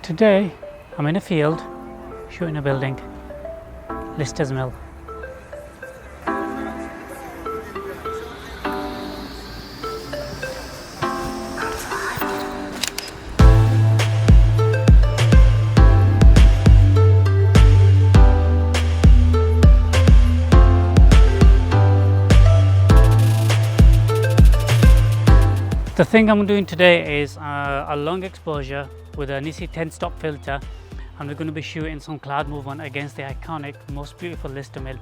Today I'm in a field shooting a building, Lister's Mill. The thing I'm doing today is a long exposure with a Nisi 10 stop filter, and we're going to be shooting some cloud movement against the iconic, most beautiful Lister Mill.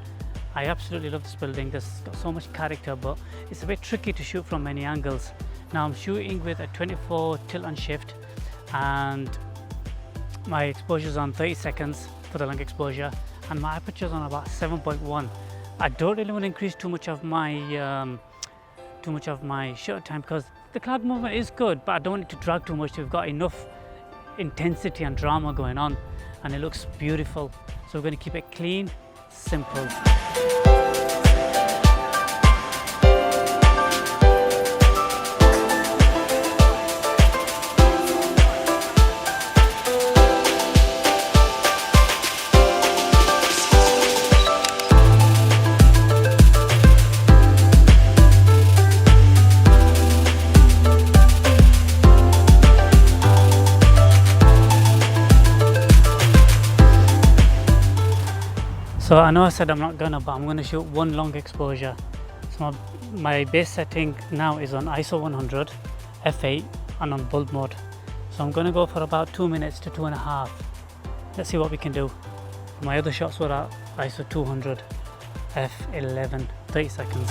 I absolutely love this building. There's got so much character, but it's a bit tricky to shoot from many angles. Now I'm shooting with a 24 tilt and shift, and my exposure is on 30 seconds for the long exposure, and my aperture is on about 7.1. I don't really want to increase too much of my shutter time because the cloud movement is good, but I don't want it to drag too much. We've got enough intensity and drama going on, and it looks beautiful. So we're going to keep it clean, simple. So I know I said I'm not gonna, but I'm gonna shoot one long exposure. So my base setting now is on ISO 100, f8 and on bulb mode. So I'm gonna go for about 2 minutes to 2.5. Let's see what we can do. My other shots were at ISO 200, f11, 30 seconds.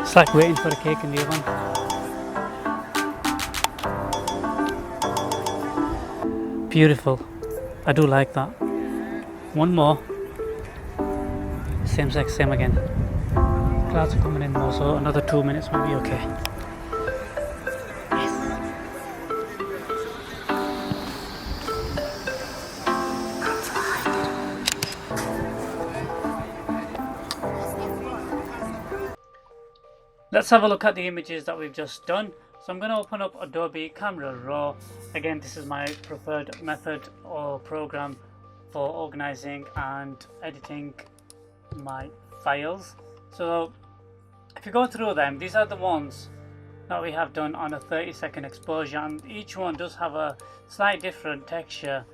It's like waiting for a cake in the oven. Beautiful. I do like that. One more. Same sex, same again. Clouds are coming in more, so another 2 minutes will be okay. Yes. Let's have a look at the images that we've just done. So I'm going to open up Adobe Camera Raw. Again, this is my preferred method or program for organizing and editing my files. So if you go through them, these are the ones that we have done on a 30-second exposure, and each one does have a slight different texture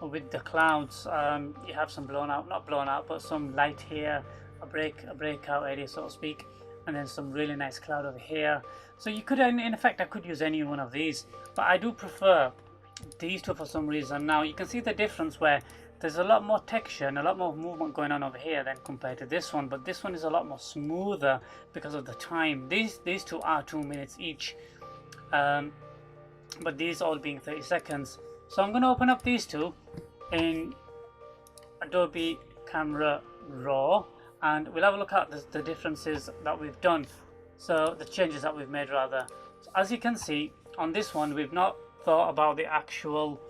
with the clouds. You have some blown out, not blown out, but some light here, a breakout area, so to speak, and then some really nice cloud over here. So you could, in effect, I could use any one of these, but I do prefer these two for some reason. Now you can see the difference where there's a lot more texture and a lot more movement going on over here than compared to this one, but this one is a lot more smoother because of the time. These two are 2 minutes each, but these all being 30 seconds. So I'm going to open up these two in Adobe Camera Raw, and we'll have a look at the differences that we've done. So the changes that we've made rather. So as you can see on this one, we've not thought about the actual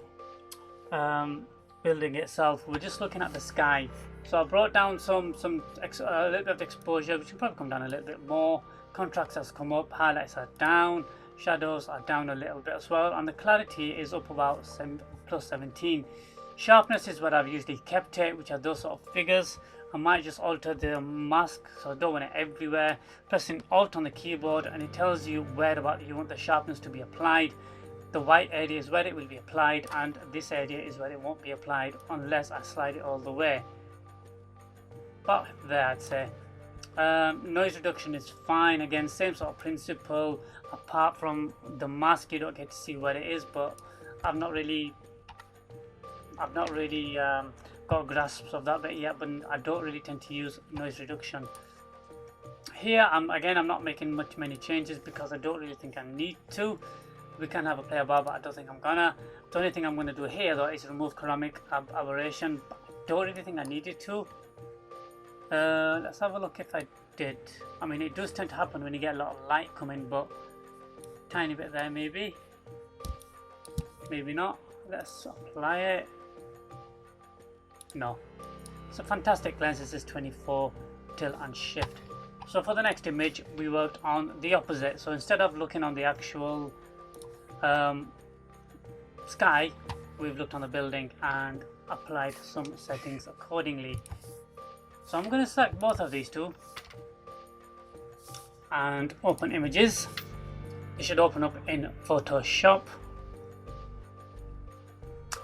building itself. We're just looking at the sky. So I brought down a little bit of exposure, which will probably come down a little bit more. Contrast has come up, highlights are down, shadows are down a little bit as well, and the clarity is up about plus 17. Sharpness is what I've usually kept it, which are those sort of figures. I might just alter the mask, so I don't want it everywhere. Pressing Alt on the keyboard, and it tells you where about you want the sharpness to be applied. The white area is where it will be applied, and this area is where it won't be applied unless I slide it all the way. But there, I'd say. Noise reduction is fine. Again, same sort of principle. Apart from the mask, you don't get to see where it is, but I've not really got grasps of that bit yet, but I don't really tend to use noise reduction. Here I'm not making many changes because I don't really think I need to. We can have a play about, but I don't think I'm gonna. The only thing I'm gonna do here though is remove ceramic aberration, but I don't really think I needed to. Let's have a look if I did. I mean, it does tend to happen when you get a lot of light coming, but tiny bit there maybe not. Let's apply it. No, it's a fantastic lens. This is 24 tilt and shift. So for the next image we worked on the opposite. So instead of looking on the actual sky, we've looked on the building and applied some settings accordingly. So I'm going to select both of these two and open images. It should open up in Photoshop.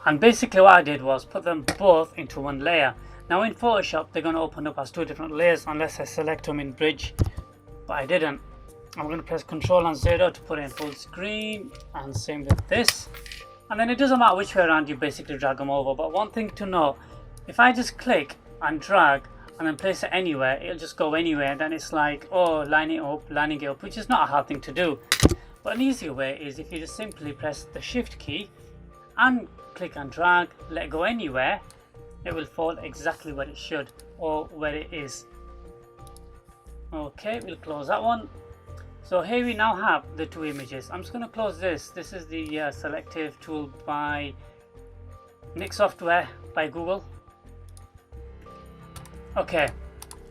And basically what I did was put them both into one layer. Now in Photoshop they're going to open up as two different layers unless I select them in Bridge, but I didn't. I'm going to press Ctrl and 0 to put it in full screen, and same with this. And then it doesn't matter which way around you basically drag them over, but one thing to know, if I just click and drag and then place it anywhere, it'll just go anywhere, and then it's like, oh, lining it up, which is not a hard thing to do. But an easier way is if you just simply press the Shift key and click and drag, let it go anywhere, it will fall exactly where it should or where it is. Okay, we'll close that one. So here we now have the two images. I'm just going to close this. This is the selective tool by Nick Software by Google. Okay,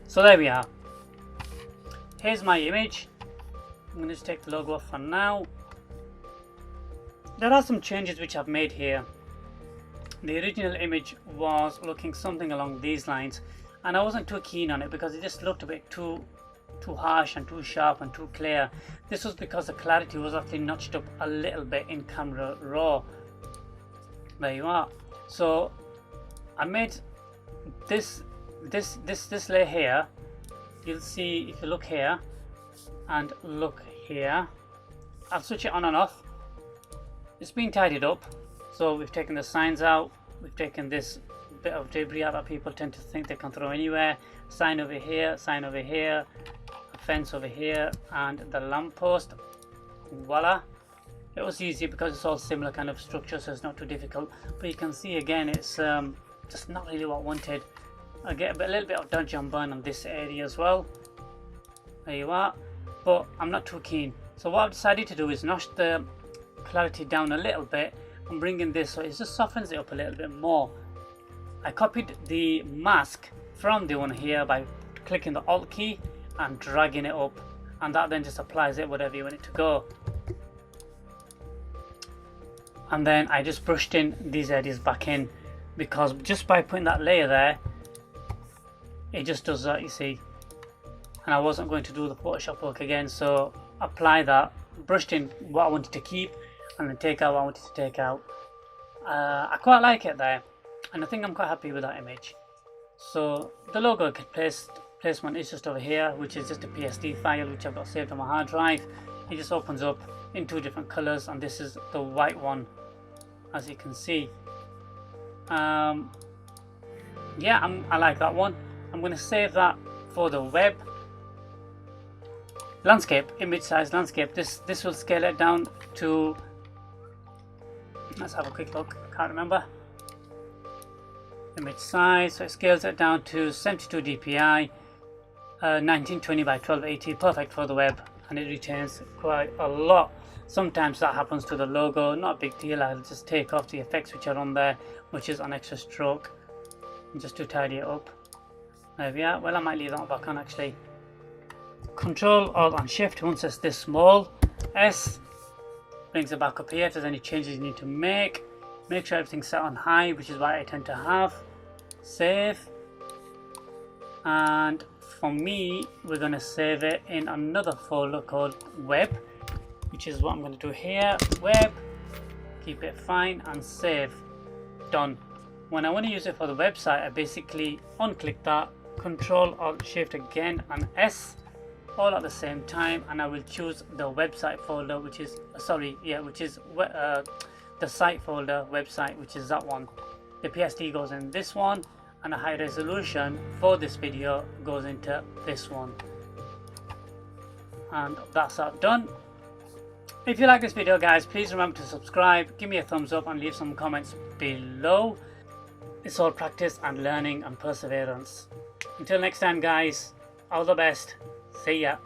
so there we are. Here's my image. I'm going to just take the logo off for now. There are some changes which I've made here. The original image was looking something along these lines, and I wasn't too keen on it because it just looked a bit too harsh and too sharp and too clear. This was because the clarity was actually notched up a little bit in Camera Raw. There you are. So I made this layer here. You'll see if you look here and look here, I'll switch it on and off. It's been tidied up. So we've taken the signs out, we've taken this bit of debris out that people tend to think they can throw anywhere. Sign over here, a fence over here, and the lamppost. Voila. It was easy because it's all similar kind of structure, so it's not too difficult. But you can see again, it's just not really what I wanted. I get a little bit of dodge and burn on this area as well. There you are. But I'm not too keen. So what I've decided to do is notch the clarity down a little bit and bring in this so it just softens it up a little bit more. I copied the mask from the one here by clicking the Alt key and dragging it up, and that then just applies it wherever you want it to go. And then I just brushed in these areas back in, because just by putting that layer there, it just does that, you see. And I wasn't going to do the Photoshop work again, so apply that, brushed in what I wanted to keep, and then take out what I wanted to take out. I quite like it there, and I think I'm quite happy with that image. So the logo placement is just over here, which is just a PSD file which I've got saved on my hard drive. It just opens up in two different colors, and this is the white one, as you can see. Yeah, I like that one. I'm going to save that for the web. Landscape, image size landscape. This will scale it down to, let's have a quick look, I can't remember. Image size, so it scales it down to 72 dpi, 1920 by 1280, perfect for the web, and it retains quite a lot. Sometimes that happens to the logo, not a big deal. I'll just take off the effects which are on there, which is an extra stroke, just to tidy it up. There we are. Well, I might leave that back on actually. Control Alt and Shift once it's this small. S brings it back up here if there's any changes you need to make. Make sure everything's set on high, which is what I tend to have. Save. And for me, we're going to save it in another folder called Web, which is what I'm going to do here. Web, keep it fine, and save. Done. When I want to use it for the website, I basically unclick that, Control Alt Shift again and S, all at the same time, and I will choose the website folder, which is the site folder, website, which is that one. The PSD goes in this one, and the high resolution for this video goes into this one. And that's that done. If you like this video, guys, please remember to subscribe, give me a thumbs up, and leave some comments below. It's all practice and learning and perseverance. Until next time, guys, all the best. See ya.